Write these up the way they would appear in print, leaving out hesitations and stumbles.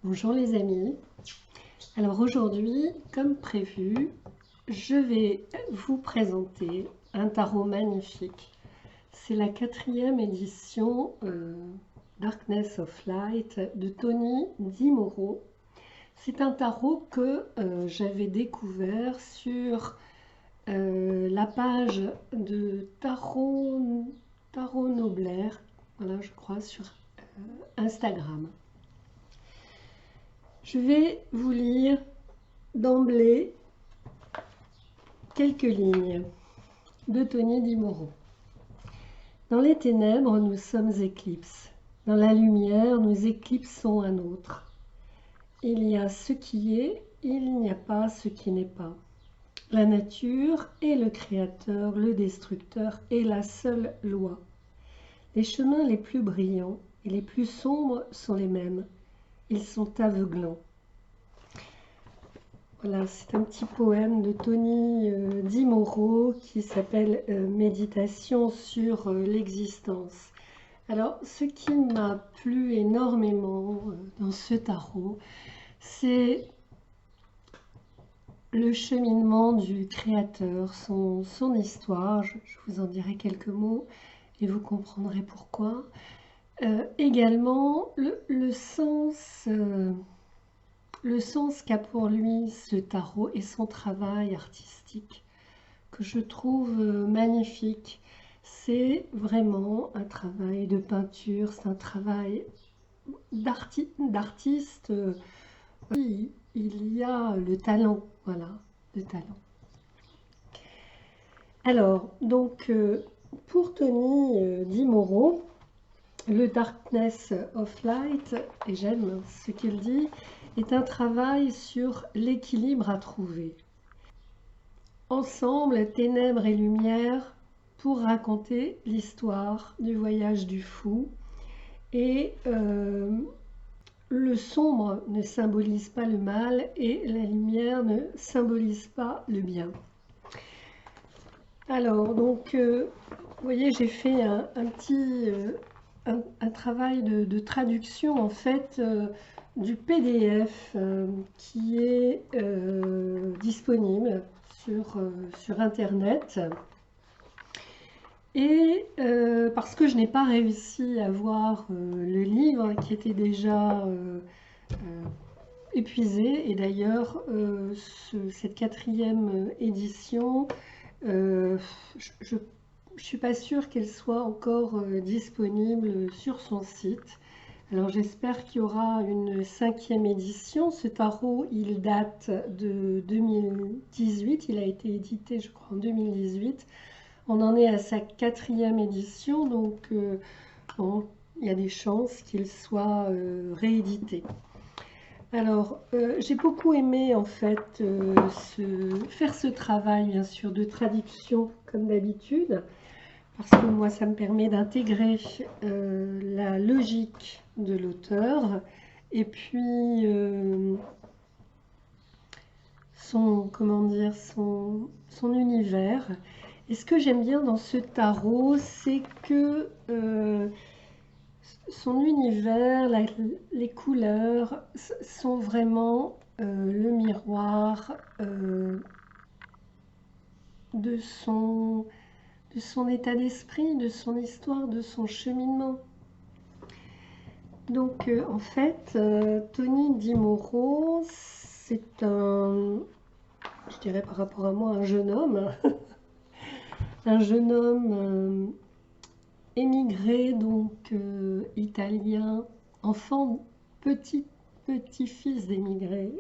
Bonjour les amis. Alors aujourd'hui, comme prévu, je vais vous présenter un tarot magnifique. C'est la 4e édition Darkness of Light de Tony DiMoro. C'est un tarot que j'avais découvert sur la page de Tarot Nobler, voilà, je crois, sur Instagram. Je vais vous lire d'emblée quelques lignes de Tony DiMoro. Dans les ténèbres, nous sommes éclipses. Dans la lumière, nous éclipsons un autre. Il y a ce qui est, il n'y a pas ce qui n'est pas. La nature est le créateur, le destructeur est la seule loi. Les chemins les plus brillants et les plus sombres sont les mêmes. Ils sont aveuglants. Voilà, c'est un petit poème de Tony DiMoro qui s'appelle Méditation sur l'existence. Alors, ce qui m'a plu énormément dans ce tarot, c'est le cheminement du créateur, son histoire. Je vous en dirai quelques mots et vous comprendrez pourquoi. Également, le sens qu'a pour lui ce tarot et son travail artistique que je trouve magnifique. C'est vraiment un travail de peinture, c'est un travail d'artiste. Il y a le talent, voilà, le talent. Alors, donc, pour Tony DiMoro, le Darkness of Light, et j'aime ce qu'il dit, est un travail sur l'équilibre à trouver. Ensemble, ténèbres et lumière, pour raconter l'histoire du voyage du fou. Et le sombre ne symbolise pas le mal et la lumière ne symbolise pas le bien. Alors, donc, vous voyez, j'ai fait un petit travail de traduction, en fait, du PDF qui est disponible sur Internet. Et parce que je n'ai pas réussi à voir le livre qui était déjà épuisé, et d'ailleurs cette 4e édition, je ne suis pas sûre qu'elle soit encore disponible sur son site. Alors j'espère qu'il y aura une 5e édition. Ce tarot, il date de 2018, il a été édité je crois en 2018. On en est à sa 4e édition, donc bon, il y a des chances qu'il soit réédité. Alors, j'ai beaucoup aimé en fait faire ce travail, bien sûr, de traduction comme d'habitude, parce que moi, ça me permet d'intégrer la logique de l'auteur et puis comment dire, son univers. Et ce que j'aime bien dans ce tarot, c'est que son univers, les couleurs sont vraiment le miroir de son état d'esprit, de son histoire, de son cheminement. Donc en fait, Tony DiMoro, c'est je dirais par rapport à moi, un jeune homme, un jeune homme émigré, donc italien, enfant, petit-fils d'émigrés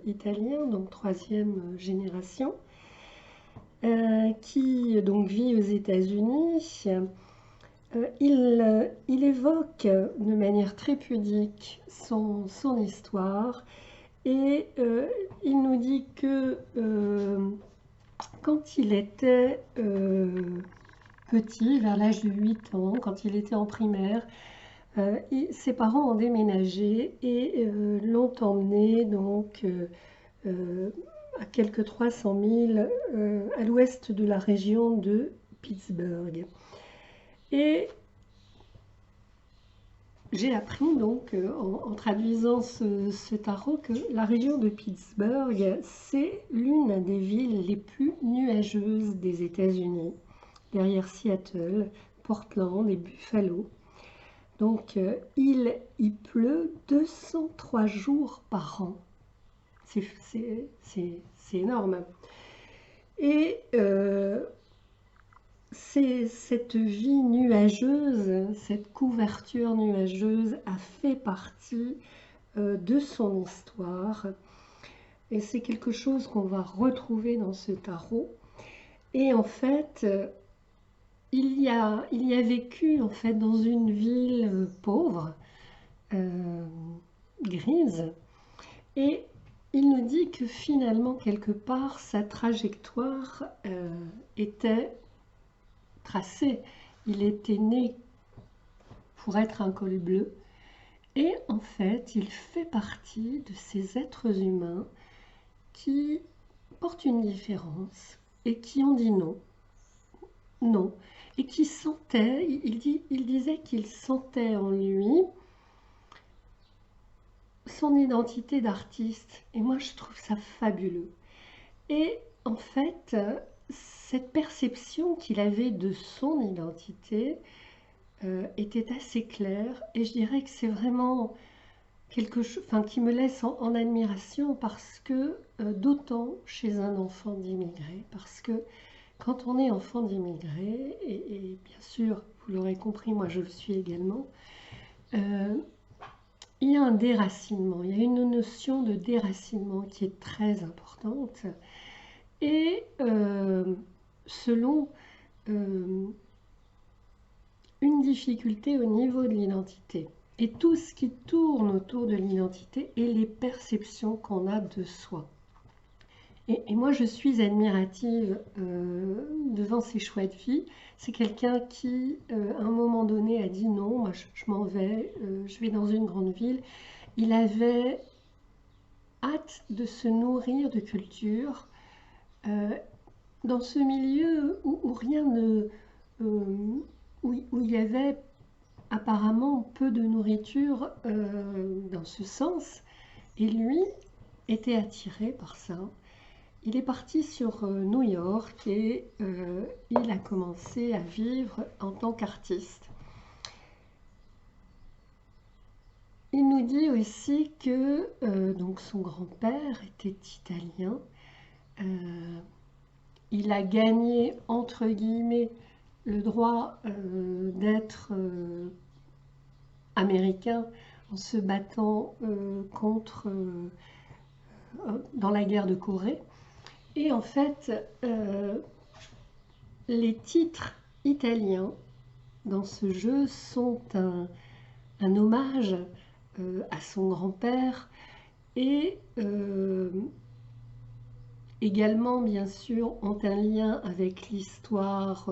italiens, donc 3e génération, qui donc vit aux États-Unis. Il évoque de manière très pudique son histoire et il nous dit que quand il était petit, vers l'âge de 8 ans, quand il était en primaire, ses parents ont déménagé et l'ont emmené donc à quelques 300 000 à l'ouest de la région de Pittsburgh. Et j'ai appris donc en traduisant ce tarot que la région de Pittsburgh, c'est l'une des villes les plus nuageuses des États-Unis, derrière Seattle, Portland et Buffalo. Donc il y pleut 203 jours par an. C'est énorme. Et cette vie nuageuse, cette couverture nuageuse a fait partie de son histoire. Et c'est quelque chose qu'on va retrouver dans ce tarot. Et en fait, il y a vécu en fait dans une ville pauvre, grise, et il nous dit que finalement, quelque part, sa trajectoire était tracée. Il était né pour être un col bleu. Et en fait, il fait partie de ces êtres humains qui portent une différence et qui ont dit non. Non. Et qui sentait, il disait qu'il sentait en lui son identité d'artiste. Et moi, je trouve ça fabuleux. Et en fait, cette perception qu'il avait de son identité était assez claire. Et je dirais que c'est vraiment quelque chose qui me laisse en admiration parce que, d'autant chez un enfant d'immigré, parce que quand on est enfant d'immigré, et bien sûr, vous l'aurez compris, moi je le suis également, il y a un déracinement, il y a une notion de déracinement qui est très importante. Et selon une difficulté au niveau de l'identité. Et tout ce qui tourne autour de l'identité et les perceptions qu'on a de soi. Et moi, je suis admirative devant ces choix de vie. C'est quelqu'un qui, à un moment donné, a dit non, moi je m'en vais, je vais dans une grande ville. Il avait hâte de se nourrir de culture dans ce milieu où rien ne... où il y avait apparemment peu de nourriture dans ce sens. Et lui était attiré par ça. Il est parti sur New York et il a commencé à vivre en tant qu'artiste. Il nous dit aussi que donc son grand-père était italien. Il a gagné, entre guillemets, le droit d'être américain en se battant dans la guerre de Corée. Et en fait, les titres italiens dans ce jeu sont un hommage à son grand-père et également, bien sûr, ont un lien avec l'histoire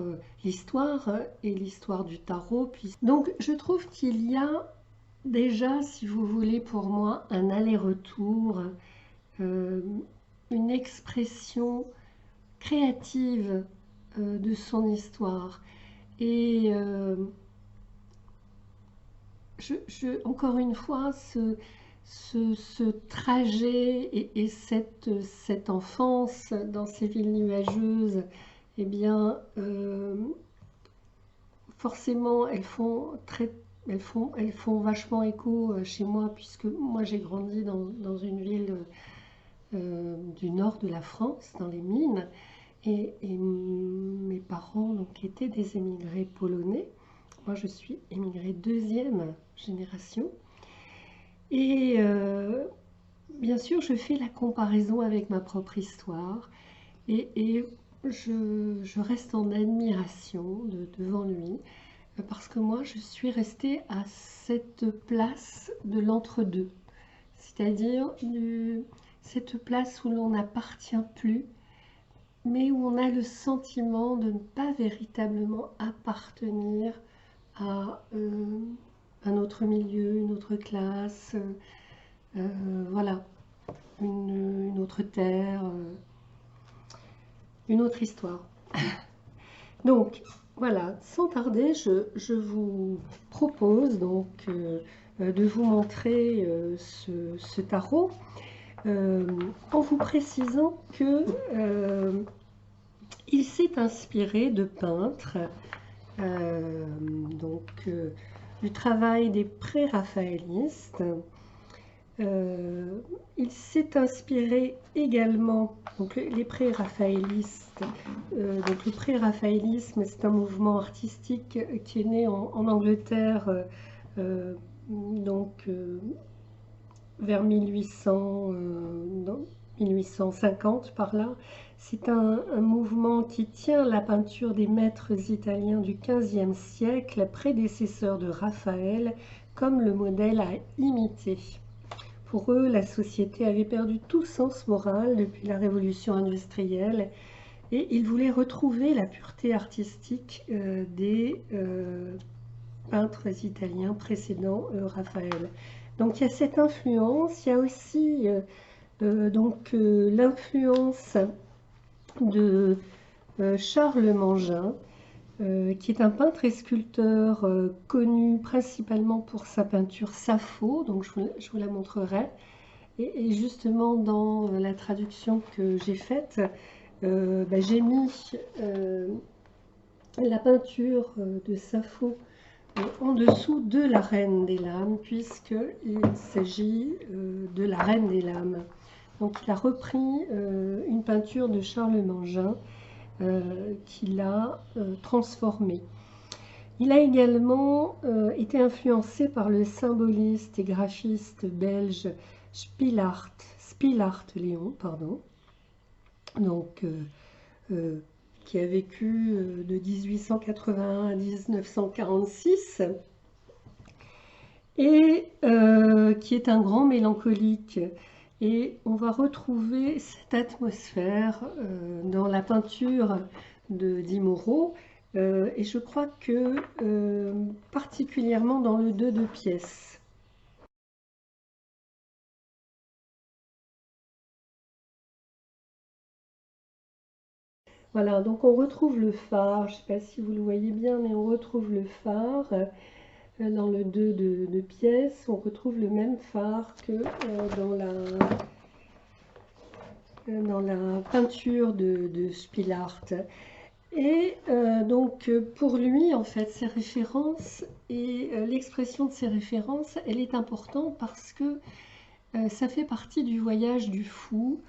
et l'histoire du tarot. Donc, je trouve qu'il y a déjà, si vous voulez, pour moi, un aller-retour, une expression créative de son histoire. Et encore une fois, ce trajet et cette enfance dans ces villes nuageuses, eh bien, forcément, elles font vachement écho chez moi, puisque moi j'ai grandi dans une ville du nord de la France, dans les mines, et mes parents donc, étaient des émigrés polonais. Moi, je suis émigrée deuxième génération. Et bien sûr, je fais la comparaison avec ma propre histoire. Et je reste en admiration devant lui. Parce que moi, je suis restée à cette place de l'entre-deux. C'est-à-dire cette place où l'on n'appartient plus, mais où on a le sentiment de ne pas véritablement appartenir à un autre milieu, une autre classe, voilà, une autre terre, une autre histoire. Donc, Voilà, sans tarder, je vous propose donc de vous montrer ce tarot euh, en vous précisant que il s'est inspiré de peintres, donc du travail des pré-raphaélistes. Euh, il s'est inspiré également, donc les pré-raphaélistes, donc le pré-raphaélisme, c'est un mouvement artistique qui est né en Angleterre, euh, donc vers 1800, 1850 par là. C'est un mouvement qui tient la peinture des maîtres italiens du XVe siècle, prédécesseurs de Raphaël, comme le modèle à imiter. Pour eux, la société avait perdu tout sens moral depuis la révolution industrielle et ils voulaient retrouver la pureté artistique des peintres italiens précédents Raphaël. Donc il y a cette influence, il y a aussi l'influence de Charles Mangin, qui est un peintre et sculpteur connu principalement pour sa peinture Sappho, donc je vous la montrerai. Et justement, dans la traduction que j'ai faite, j'ai mis la peinture de Sappho en dessous de la Reine des Lames, puisqu'il s'agit de la Reine des Lames. Donc il a repris une peinture de Charles Mangin qu'il a transformée. Il a également été influencé par le symboliste et graphiste belge Szilard Léon, pardon, donc, qui a vécu de 1881 à 1946 et qui est un grand mélancolique. Et on va retrouver cette atmosphère dans la peinture de Di Mauro, et je crois que particulièrement dans le 2 de pièces. Voilà, donc on retrouve le phare, je ne sais pas si vous le voyez bien, mais on retrouve le phare dans le 2 de pièces, on retrouve le même phare que dans la peinture de Spilart. Et donc pour lui, en fait, ces références et l'expression de ces références, elle est importante parce que ça fait partie du voyage du fou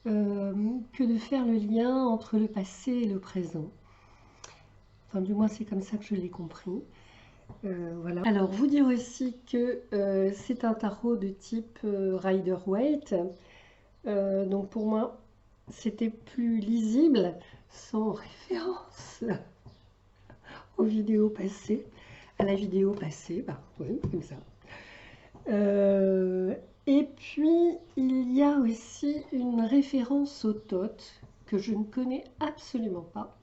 que de faire le lien entre le passé et le présent. Enfin, du moins, c'est comme ça que je l'ai compris. Voilà. Alors, vous dire aussi que c'est un tarot de type Rider-Waite. Donc, pour moi, c'était plus lisible sans référence aux vidéos passées, à la vidéo passée, bah, oui, comme ça. Et puis, il y a aussi une référence au Thoth que je ne connais absolument pas,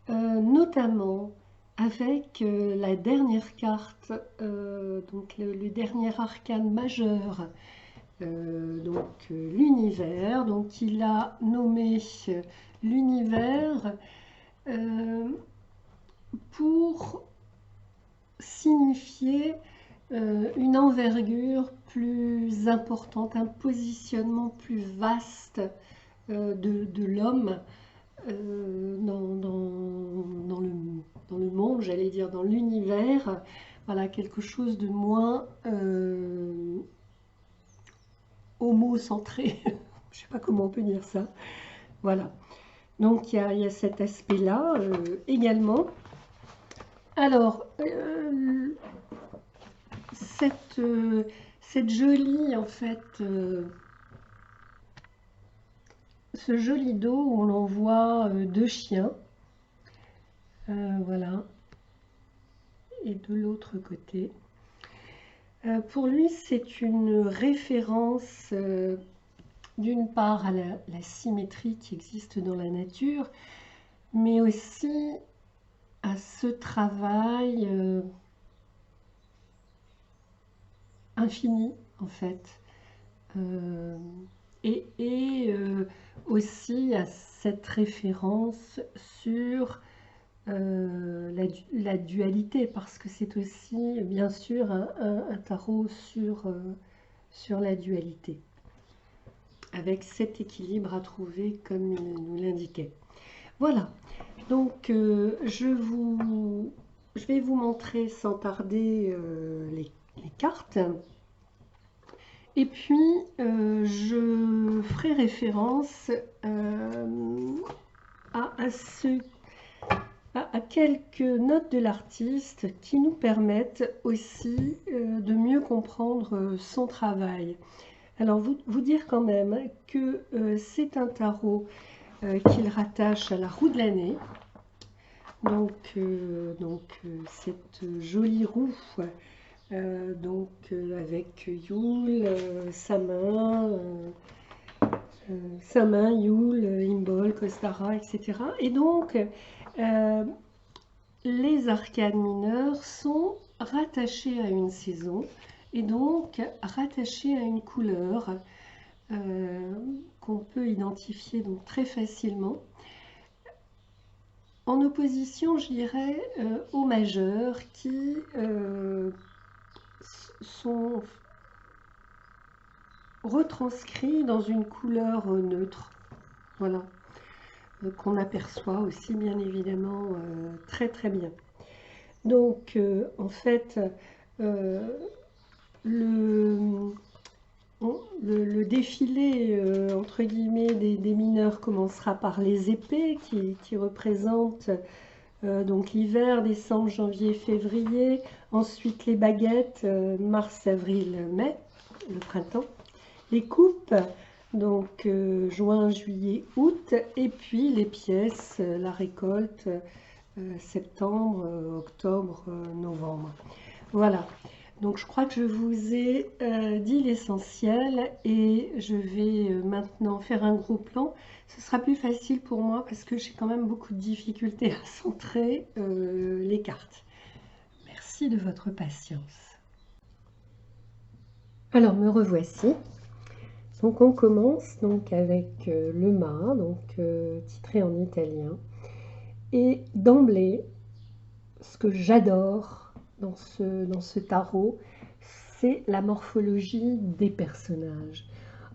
notamment avec la dernière carte, donc le dernier arcane majeur, l'univers. Donc, il a nommé l'univers pour signifier une envergure plus importante, un positionnement plus vaste de l'homme dans le monde, j'allais dire dans l'univers. Voilà, quelque chose de moins homo-centré. Je ne sais pas comment on peut dire ça. Voilà. Donc il y a cet aspect-là également. Alors, cette jolie, en fait, ce joli dos où l'on voit deux chiens, voilà, et de l'autre côté. Pour lui, c'est une référence d'une part à la symétrie qui existe dans la nature, mais aussi à ce travail infini, en fait. Euh, et aussi à cette référence sur la dualité, parce que c'est aussi bien sûr un tarot sur la dualité, avec cet équilibre à trouver comme il nous l'indiquait. Voilà, donc je vais vous montrer sans tarder les cartes. Et puis, je ferai référence à quelques notes de l'artiste qui nous permettent aussi de mieux comprendre son travail. Alors, vous dire quand même que c'est un tarot qu'il rattache à la roue de l'année. Donc, cette jolie roue, avec Yule, sa main, Yule, Imbolc, Ostara, etc. Et donc, les arcanes mineures sont rattachées à une saison et donc rattachées à une couleur qu'on peut identifier donc très facilement. En opposition, je dirais, aux majeurs qui sont retranscrits dans une couleur neutre, voilà, qu'on aperçoit aussi bien évidemment très très bien. Donc en fait, le défilé entre guillemets des mineurs commencera par les épées qui représentent donc l'hiver, décembre, janvier, février. Ensuite les baguettes, mars, avril, mai, le printemps. Les coupes, donc juin, juillet, août. Et puis les pièces, la récolte, septembre, octobre, novembre. Voilà. Donc je crois que je vous ai dit l'essentiel et je vais maintenant faire un gros plan. Ce sera plus facile pour moi parce que j'ai quand même beaucoup de difficultés à centrer les cartes. Merci de votre patience. Alors me revoici. Donc on commence donc avec le mât, donc titré en italien. Et d'emblée, ce que j'adore dans ce tarot, c'est la morphologie des personnages.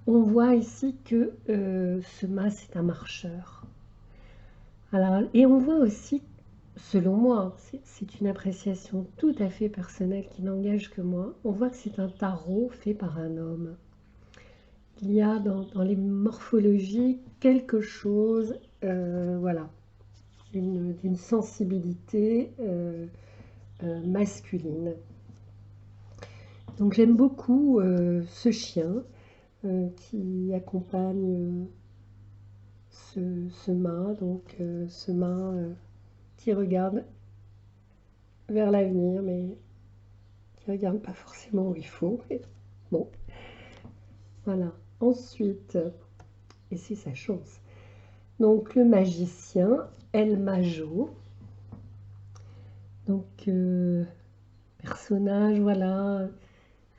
On voit ici que ce mât, c'est un marcheur. Alors, et on voit aussi, selon moi, c'est une appréciation tout à fait personnelle qui n'engage que moi, on voit que c'est un tarot fait par un homme. Il y a dans les morphologies quelque chose, voilà, d'une sensibilité masculine. Donc j'aime beaucoup ce chien qui accompagne ce mât, donc ce mât qui regarde vers l'avenir, mais qui regarde pas forcément où il faut. Mais bon, voilà. Ensuite, et c'est sa chance. Donc le magicien, El Mago. Donc personnage, voilà,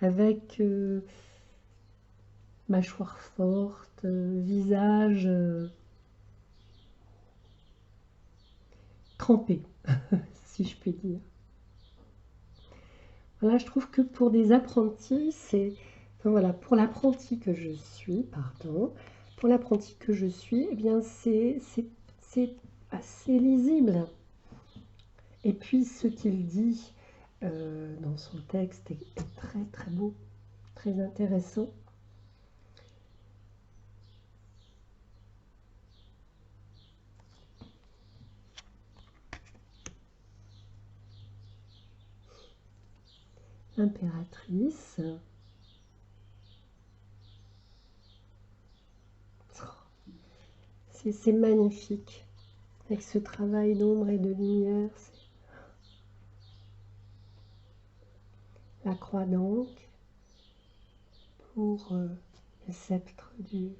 avec mâchoire forte, visage trempé, si je puis dire. Voilà, je trouve que pour des apprentis, enfin, voilà, pour l'apprenti que je suis, pardon, pour l'apprenti que je suis, eh bien c'est assez lisible. Et puis ce qu'il dit dans son texte est très très beau, très intéressant. L'impératrice. C'est magnifique. Avec ce travail d'ombre et de lumière. La croix donc pour le sceptre de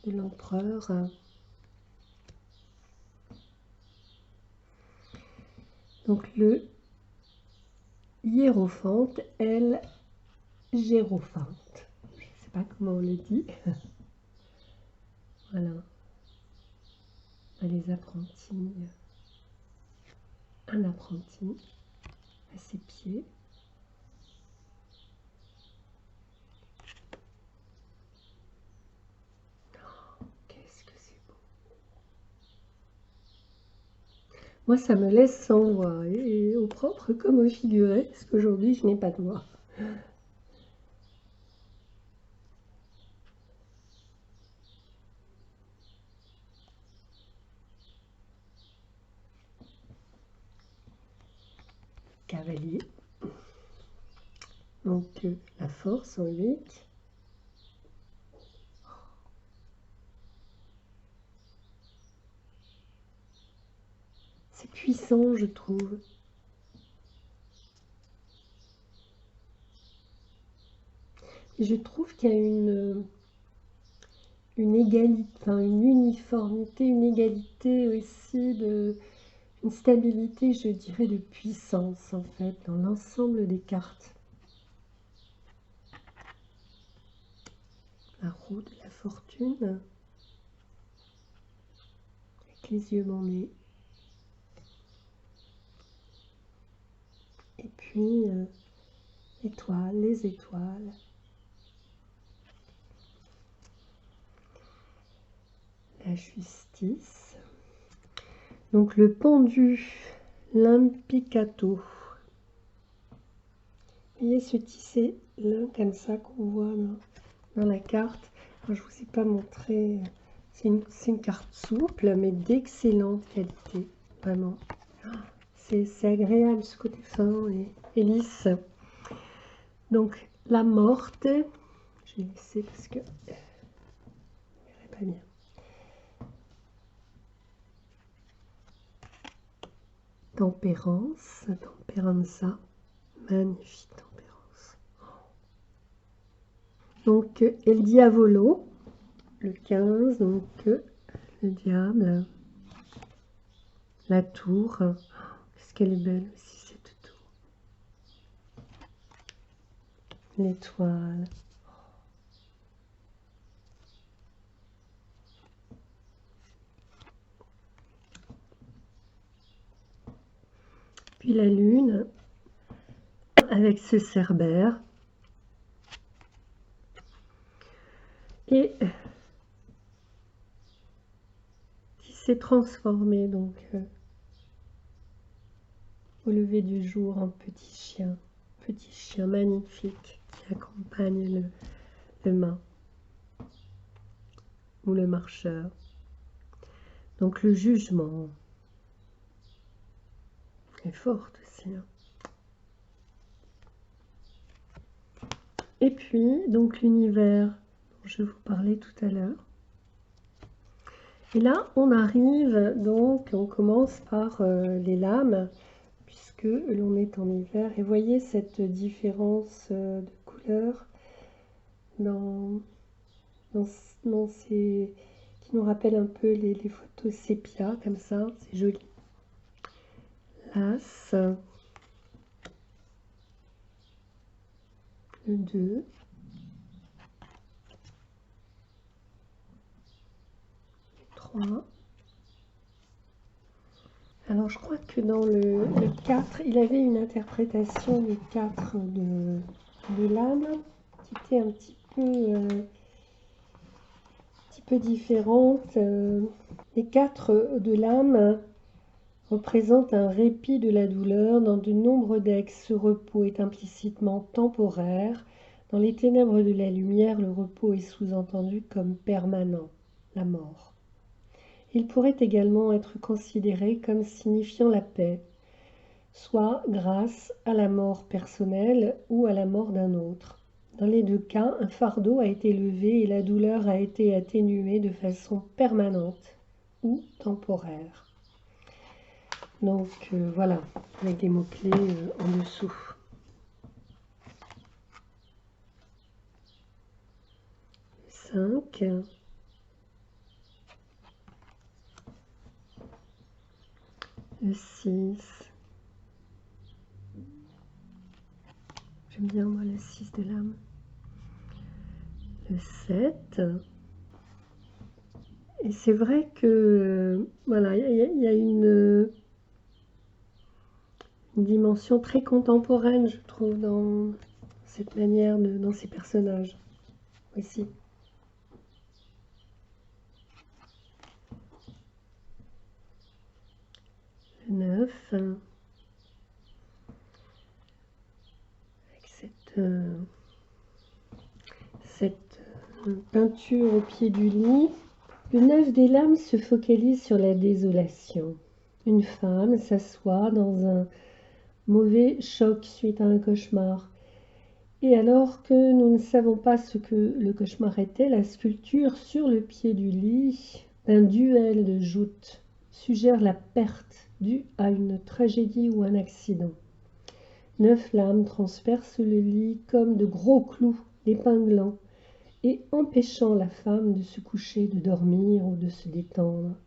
l'empereur. Donc le hiérophante, elle, gérophante. Je ne sais pas comment on le dit. Voilà. les apprentis, un apprenti à ses pieds. Oh, qu'est-ce que c'est beau! Moi, ça me laisse sans voix, et au propre comme au figuré, parce qu'aujourd'hui, je n'ai pas de voix. Cavalier. Donc, la force en 8. C'est puissant, je trouve. Et je trouve qu'il y a une égalité, enfin une uniformité, une égalité aussi, une stabilité, je dirais, de puissance, en fait, dans l'ensemble des cartes. La roue de la fortune, avec les yeux bandés. Et puis, étoiles, les étoiles. La justice. Donc le pendu, l'impiccato. Vous voyez ce tissé là, comme ça, qu'on voit là, dans la carte. Alors, je ne vous ai pas montré. C'est une carte souple, mais d'excellente qualité. Vraiment. C'est agréable ce côté fin et lisse. Donc la morte. Je vais laisser parce que je ne verrai pas bien. Tempérance, temperanza, magnifique tempérance. Donc El Diavolo, le 15, donc le diable, la tour. Qu'est-ce qu'elle est belle aussi cette tour. L'étoile. Puis la lune, avec ce cerbère. Et qui s'est transformé donc au lever du jour en petit chien magnifique qui accompagne le mât ou le marcheur. Donc le jugement est fort aussi. Hein. Et puis donc l'univers dont je vous parlais tout à l'heure. Et là on arrive donc, on commence par les lames, puisque l'on est en hiver. Et voyez cette différence de couleur dans ces... qui nous rappelle un peu les photos sépia, comme ça, c'est joli. L'As, le 2, le 3. Alors je crois que dans le 4, il avait une interprétation des 4 de l'âme qui était un petit peu différente. Les 4 de l'âme représente un répit de la douleur. Dans de nombreux decks, ce repos est implicitement temporaire. Dans les ténèbres de la lumière, le repos est sous-entendu comme permanent, la mort. Il pourrait également être considéré comme signifiant la paix, soit grâce à la mort personnelle ou à la mort d'un autre. Dans les deux cas, un fardeau a été levé et la douleur a été atténuée de façon permanente ou temporaire. Donc voilà, avec des mots-clés en dessous. Le 5. Le 6. J'aime bien moi le 6 de l'âme. Le 7. Et c'est vrai que voilà, il y a une dimension très contemporaine, je trouve, dans cette manière, dans ces personnages aussi. Le 9, avec cette peinture au pied du lit. Le 9 des lames se focalise sur la désolation. Une femme s'assoit dans un mauvais choc suite à un cauchemar. Et alors que nous ne savons pas ce que le cauchemar était, la sculpture sur le pied du lit d'un duel de joutes suggère la perte due à une tragédie ou un accident. 9 lames transpercent le lit comme de gros clous, l'épinglant et empêchant la femme de se coucher, de dormir ou de se détendre.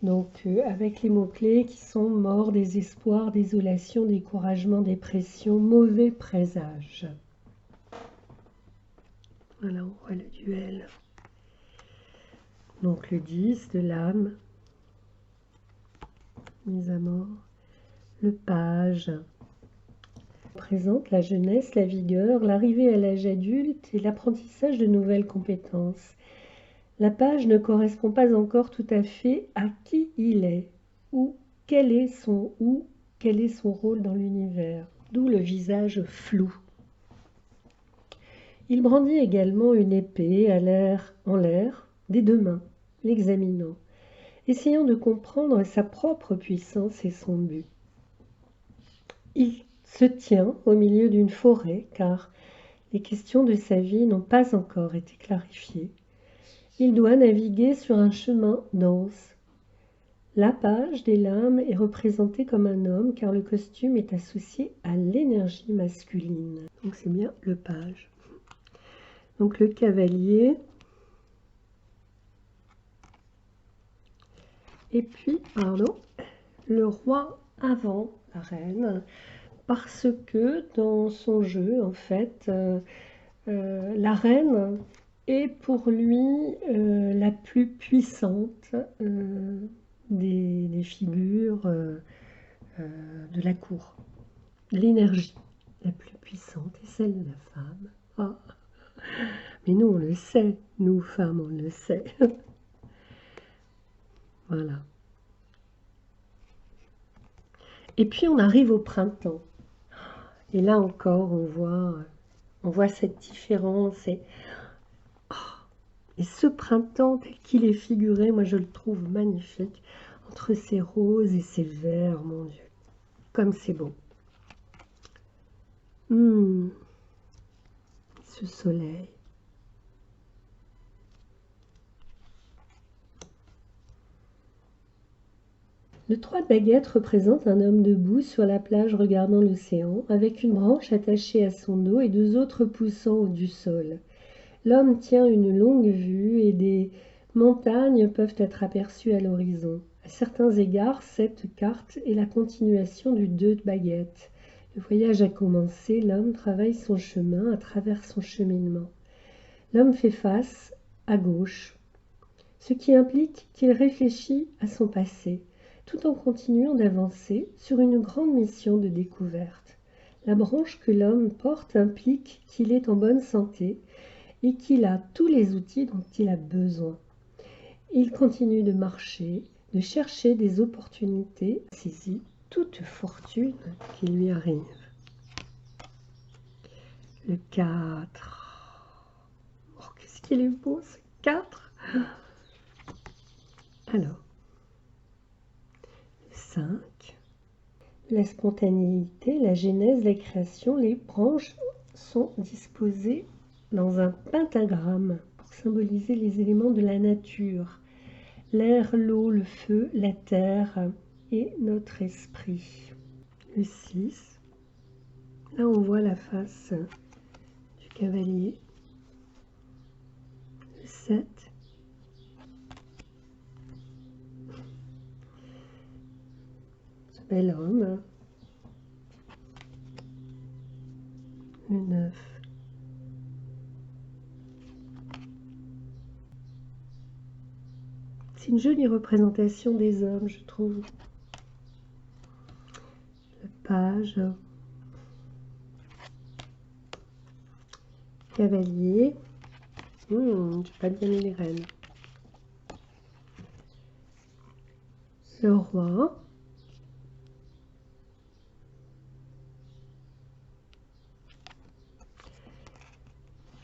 Donc avec les mots-clés qui sont mort, désespoir, désolation, découragement, dépression, mauvais présage. Voilà, on voit le duel. Donc le 10 de l'âme, mise à mort. Le page représente la jeunesse, la vigueur, l'arrivée à l'âge adulte et l'apprentissage de nouvelles compétences. La page ne correspond pas encore tout à fait à qui il est ou quel est son rôle dans l'univers, d'où le visage flou. Il brandit également une épée en l'air, des deux mains, l'examinant, essayant de comprendre sa propre puissance et son but. Il se tient au milieu d'une forêt car les questions de sa vie n'ont pas encore été clarifiées. Il doit naviguer sur un chemin dense. La page des lames est représentée comme un homme car le costume est associé à l'énergie masculine. Donc c'est bien le page. Donc le cavalier. Et puis, pardon, le roi avant la reine, parce que dans son jeu, en fait, la reine est pour lui la plus puissante des figures de la cour. L'énergie la plus puissante est celle de la femme. Ah. Mais nous, on le sait, nous femmes, on le sait. Voilà. Et puis on arrive au printemps. Et là encore, on voit cette différence. Et ce printemps tel qu'il est figuré, moi je le trouve magnifique. Entre ces roses et ces verts, mon Dieu. Comme c'est beau. Ce soleil. Le 3 de baguette représente un homme debout sur la plage regardant l'océan, avec une branche attachée à son dos et deux autres poussant du sol. L'homme tient une longue vue et des montagnes peuvent être aperçues à l'horizon. À certains égards, cette carte est la continuation du 2 de baguette. Le voyage a commencé, l'homme travaille son chemin à travers son cheminement. L'homme fait face à gauche, ce qui implique qu'il réfléchit à son passé, tout en continuant d'avancer sur une grande mission de découverte. La branche que l'homme porte implique qu'il est en bonne santé et qu'il a tous les outils dont il a besoin. Il continue de marcher, de chercher des opportunités, saisit toute fortune qui lui arrive. Le 4. Oh, qu'est-ce qu'il est beau ce 4. Alors, le 5. La spontanéité, la genèse, la création, les branches sont disposées dans un pentagramme pour symboliser les éléments de la nature. L'air, l'eau, le feu, la terre et notre esprit. Le 6. Là, on voit la face du cavalier. Le 7. Ce bel homme. Le 9. C'est une jolie représentation des hommes, je trouve. Le page, cavalier. J'ai pas bien mis les reines. Le roi.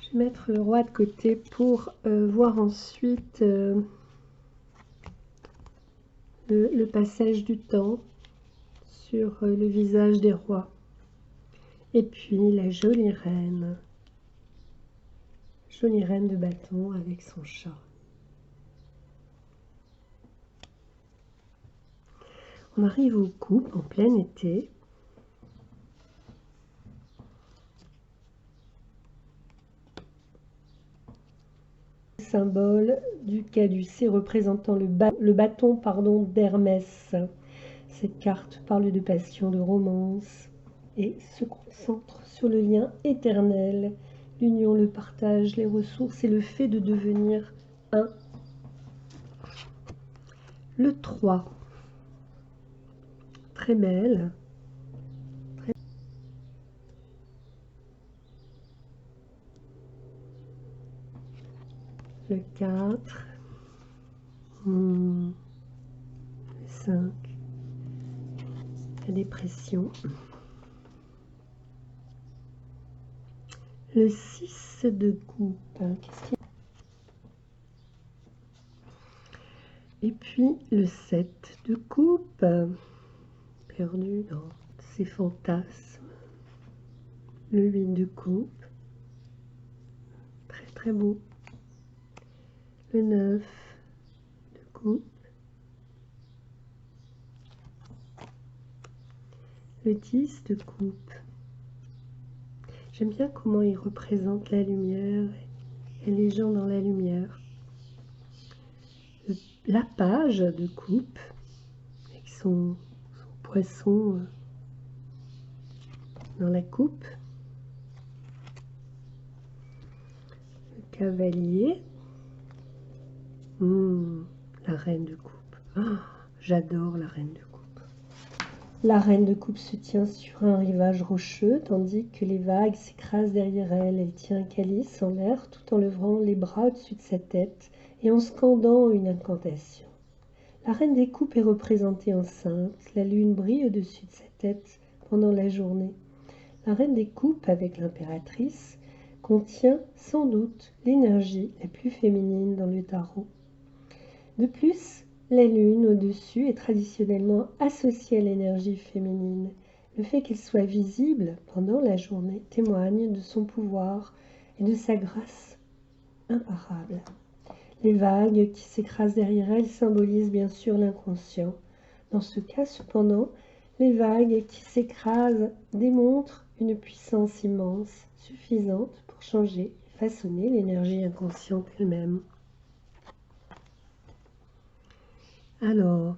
Je vais mettre le roi de côté pour voir ensuite le passage du temps sur le visage des rois. Et puis la jolie reine de bâton avec son chat. On arrive aux coupes en plein été. Symbole du caducée représentant le bâton d'Hermès. Cette carte parle de passion, de romance et se concentre sur le lien éternel, l'union, le partage, les ressources et le fait de devenir un. Le 3, très belle. Le 4, le 5, la dépression. Le 6 de coupe. Et puis le 7 de coupe, perdu dans ses fantasmes. Le 8 de coupe, très très beau. Le 9 de coupe. Le 10 de coupe. J'aime bien comment il représente la lumière et les gens dans la lumière. La page de coupe, avec son poisson dans la coupe. Le cavalier. La reine de coupe. J'adore la reine de coupe. La reine de coupe se tient sur un rivage rocheux, tandis que les vagues s'écrasent derrière elle. Elle tient un calice en l'air tout en levant les bras au-dessus de sa tête et en scandant une incantation. La reine des coupes est représentée enceinte. La lune brille au-dessus de sa tête pendant la journée. La reine des coupes, avec l'impératrice, contient sans doute l'énergie la plus féminine dans le tarot. De plus, la lune au-dessus est traditionnellement associée à l'énergie féminine. Le fait qu'elle soit visible pendant la journée témoigne de son pouvoir et de sa grâce imparable. Les vagues qui s'écrasent derrière elle symbolisent bien sûr l'inconscient. Dans ce cas, cependant, les vagues qui s'écrasent démontrent une puissance immense, suffisante pour changer et façonner l'énergie inconsciente elle-même. Alors,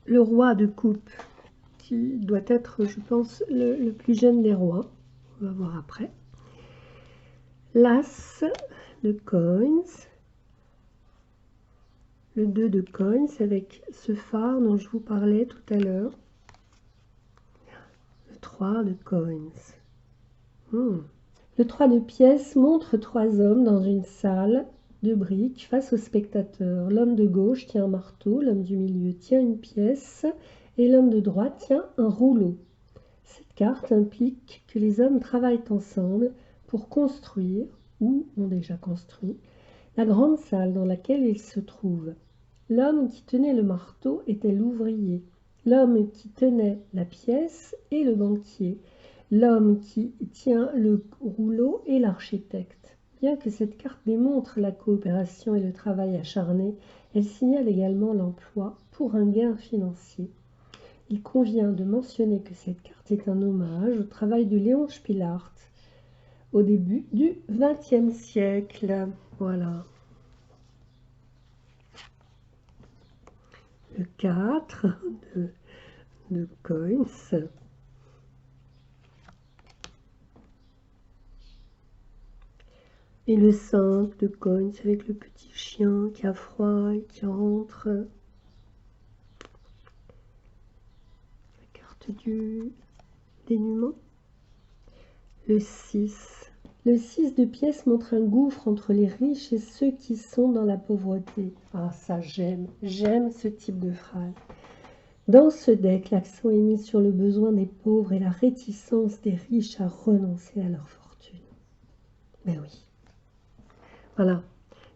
le roi de coupe, qui doit être, je pense, le plus jeune des rois, on va voir après. L'as de coins, le 2 de coins avec ce phare dont je vous parlais tout à l'heure. Le 3 de coins. Le 3 de pièces montre 3 hommes dans une salle de briques face aux spectateurs. L'homme de gauche tient un marteau, l'homme du milieu tient une pièce et l'homme de droite tient un rouleau. Cette carte implique que les hommes travaillent ensemble pour construire, ou ont déjà construit, la grande salle dans laquelle ils se trouvent. L'homme qui tenait le marteau était l'ouvrier. L'homme qui tenait la pièce est le banquier. L'homme qui tient le rouleau est l'architecte. Bien que cette carte démontre la coopération et le travail acharné, elle signale également l'emploi pour un gain financier. Il convient de mentionner que cette carte est un hommage au travail de Léon Szpilart au début du XXe siècle. Voilà. Le 4 de coins. Et le 5 de cogne avec le petit chien qui a froid et qui rentre. La carte du dénuement. Le 6. Le 6 de pièces montre un gouffre entre les riches et ceux qui sont dans la pauvreté. Ah, ça j'aime ce type de phrase. Dans ce deck, l'accent est mis sur le besoin des pauvres et la réticence des riches à renoncer à leur fortune. Ben oui. Voilà.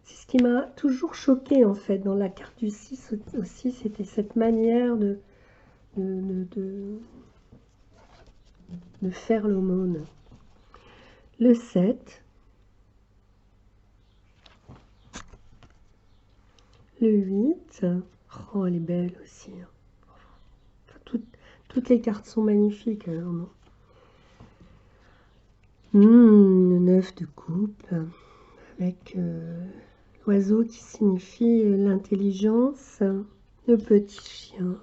C'est ce qui m'a toujours choqué en fait dans la carte du 6 aussi, c'était cette manière de faire l'aumône. Le 7. Le 8. Oh, elle est belle aussi. Enfin, toutes les cartes sont magnifiques. Alors, non. Le 9 de coupe avec l'oiseau qui signifie l'intelligence, le petit chien.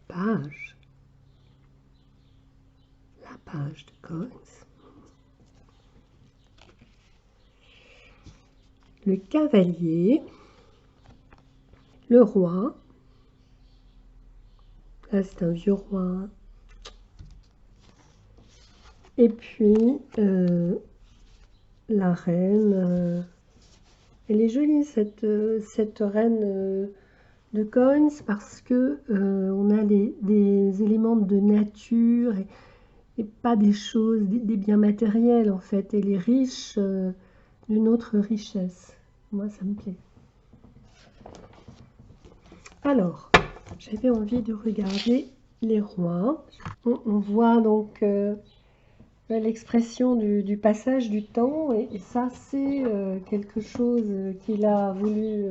Page. La page de coins. Le cavalier. Le roi. Là, c'est un vieux roi. Et puis, la reine. Elle est jolie, cette reine de coins, parce que on a des éléments de nature et pas des choses, des biens matériels, en fait. Elle est riche d'une autre richesse. Moi, ça me plaît. Alors, j'avais envie de regarder les rois. On voit donc l'expression du passage du temps, et ça, c'est quelque chose qu'il a voulu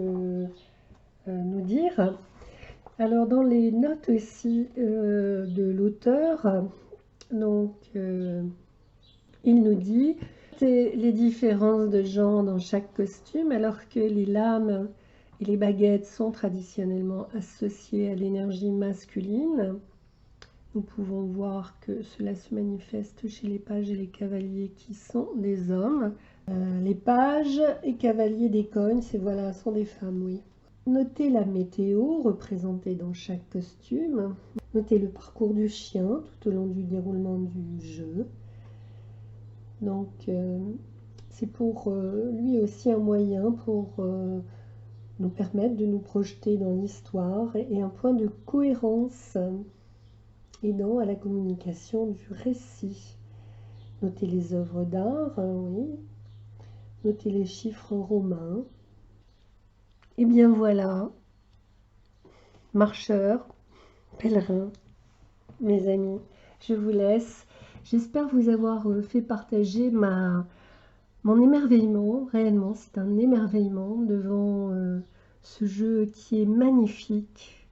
nous dire. Alors, dans les notes aussi de l'auteur, donc, il nous dit les différences de genre dans chaque costume, alors que les lames et les baguettes sont traditionnellement associées à l'énergie masculine. Nous pouvons voir que cela se manifeste chez les pages et les cavaliers qui sont des hommes. Les pages et cavaliers des cognes, voilà, sont des femmes, oui. Notez la météo représentée dans chaque costume. Notez le parcours du chien tout au long du déroulement du jeu. Donc, c'est pour lui aussi un moyen pour nous permettre de nous projeter dans l'histoire et un point de cohérence aidant à la communication du récit. Notez les œuvres d'art, oui. Notez les chiffres romains. Et bien voilà, marcheurs, pèlerins, mes amis, je vous laisse. J'espère vous avoir fait partager mon émerveillement. Réellement, c'est un émerveillement devant ce jeu qui est magnifique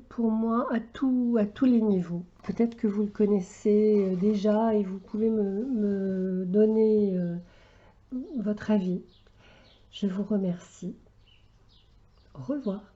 pour moi à tous les niveaux. Peut-être que vous le connaissez déjà et vous pouvez me donner votre avis. Je vous remercie. Au revoir.